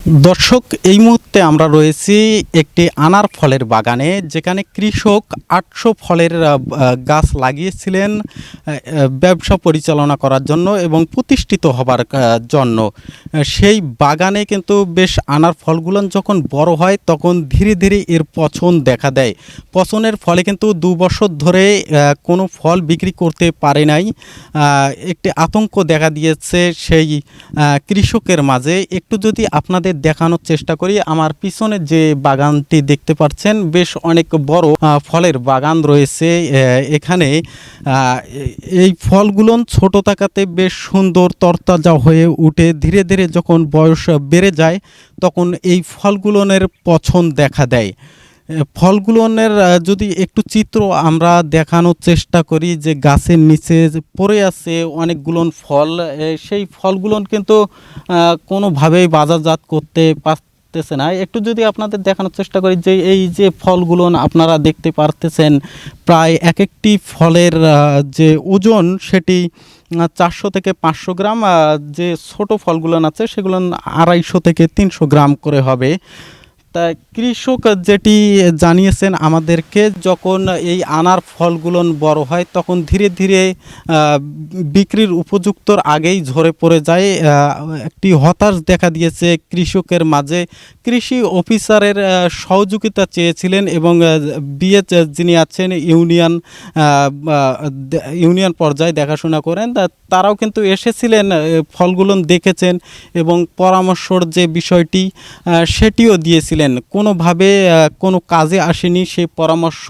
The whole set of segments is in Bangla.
দর্শক, এই মুহূর্তে আমরা রয়েছি একটি আনার ফলের বাগানে, যেখানে কৃষক ৮০০ ফলের গাছ লাগিয়েছিলেন ব্যবসা পরিচালনা করার জন্য এবং প্রতিষ্ঠিত হবার জন্য। সেই বাগানে কিন্তু বেশ আনার ফলগুলো যখন বড় হয় তখন ধীরে ধীরে এর পচন দেখা দেয়। পচনের ফলে কিন্তু ২ বছর ধরে কোনো ফল বিক্রি করতে পারে নাই। একটি আতঙ্ক দেখা দিয়েছে সেই কৃষকের মাঝে। একটু যদি আপনাদের দেখানোর চেষ্টা করি, আমার পিছনে যে বাগানটি দেখতে পাচ্ছেন বেশ অনেক বড় ফলের বাগান রয়েছে এখানে। এই ফলগুলো ছোট থাকাতে বেশ সুন্দর তরতাজা হয়ে উঠে, ধীরে ধীরে যখন বয়স বেড়ে যায় তখন এই ফলগুলোর পচন দেখা দেয়। ফলগুলোনের যদি একটু চিত্র আমরা দেখানোর চেষ্টা করি, যে গাছের নিচে পড়ে আছে অনেকগুলো ফল, সেই ফলগুলো কিন্তু কোনোভাবেই বাজারজাত করতে পারতেছে না। একটু যদি আপনাদের দেখানোর চেষ্টা করি, যে এই যে ফলগুলো আপনারা দেখতে পারতেছেন, প্রায় এক একটি ফলের যে ওজন সেটি ৪০০ থেকে ৫০০ গ্রাম, যে ছোট ফলগুলো আছে সেগুলো ২৫০ থেকে ৩০০ গ্রাম করে হবে। তা কৃষক যেটি জানিয়েছেন আমাদেরকে, যখন এই আনার ফলগুলো বড় হয় তখন ধীরে ধীরে বিক্রির উপযুক্তর আগেই ঝরে পড়ে যায়। একটি হতাশ দেখা দিয়েছে কৃষকের মাঝে। কৃষি অফিসারের সহযোগিতা চেয়েছিলেন এবং বিএ যিনি আছেন ইউনিয়ন পর্যায়ে দেখাশোনা করেন, তারাও কিন্তু এসেছিলেন, ফলগুলো দেখেছেন এবং পরামর্শর যে বিষয়টি সেটিও দিয়েছিলেন। কোনোভাবে কোনো কাজে আসেনি সেই পরামর্শ।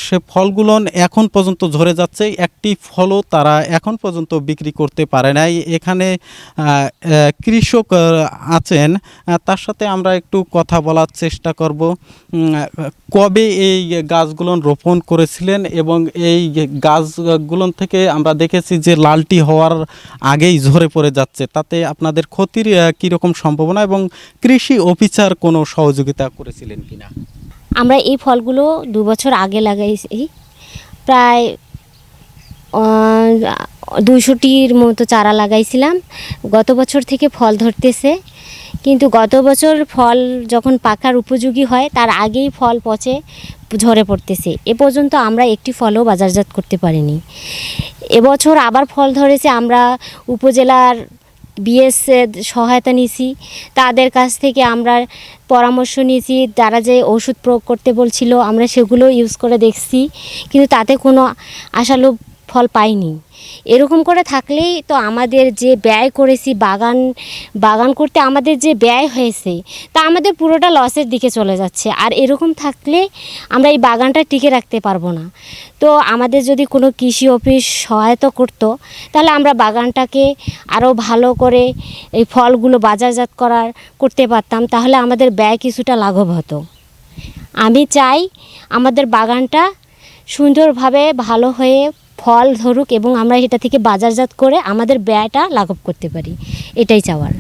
সে ফলগুলো এখন পর্যন্ত ঝরে যাচ্ছে, একটি ফলও তারা এখন পর্যন্ত বিক্রি করতে পারে নাই। এখানে কৃষক আছেন, তার সাথে আমরা একটু কথা বলার চেষ্টা করব। কবে এই গাছগুলো রোপণ করেছিলেন এবং এই গাছগুলো থেকে আমরা দেখেছি যে লালটি হওয়ার আগেই ঝরে পড়ে যাচ্ছে, তাতে আপনাদের ক্ষতির কীরকম সম্ভাবনা এবং কৃষি অফিসার কোনো সহযোগিতা করেছিলেন কিনা? আমরা এই ফলগুলো ২ বছর আগে লাগাইছি, প্রায় ২০০টির মতো চারা লাগাইছিলাম। গত বছর থেকে ফল ধরতেছে, কিন্তু গত বছর ফল যখন পাকার উপযোগী হয় তার আগেই ফল পচে ঝরে পড়তেছে। এ পর্যন্ত আমরা একটি ফলও বাজারজাত করতে পারিনি। এবছর আবার ফল ধরেছে। আমরা উপজেলার বিএস সহায়তা নিয়েছি, তাদের কাছ থেকে আমরা পরামর্শ নিয়েছি। তারা যে ওষুধ প্রয়োগ করতে বলছিল আমরা সেগুলো ইউজ করে দেখছি, কিন্তু তাতে কোনো আশানুরূপ ফল পাইনি। এরকম করে থাকলেই তো আমাদের যে ব্যয় করেছি বাগান করতে, আমাদের যে ব্যয় হয়েছে তা আমাদের পুরোটা লসের দিকে চলে যাচ্ছে। আর এরকম থাকলে আমরা এই বাগানটা টিকে রাখতে পারবো না। তো আমাদের যদি কোনো কৃষি অফিস সহায়তা করতো তাহলে আমরা বাগানটাকে আরও ভালো করে এই ফলগুলো বাজারজাত করতে পারতাম, তাহলে আমাদের ব্যয় কিছুটা লাঘব হতো। আমি চাই আমাদের বাগানটা সুন্দরভাবে ভালো হয়ে ফল ধরুক এবং আমরা এটা থেকে বাজারজাত করে আমাদের ব্যয়টা লাঘব করতে পারি, এটাই চাওয়ার।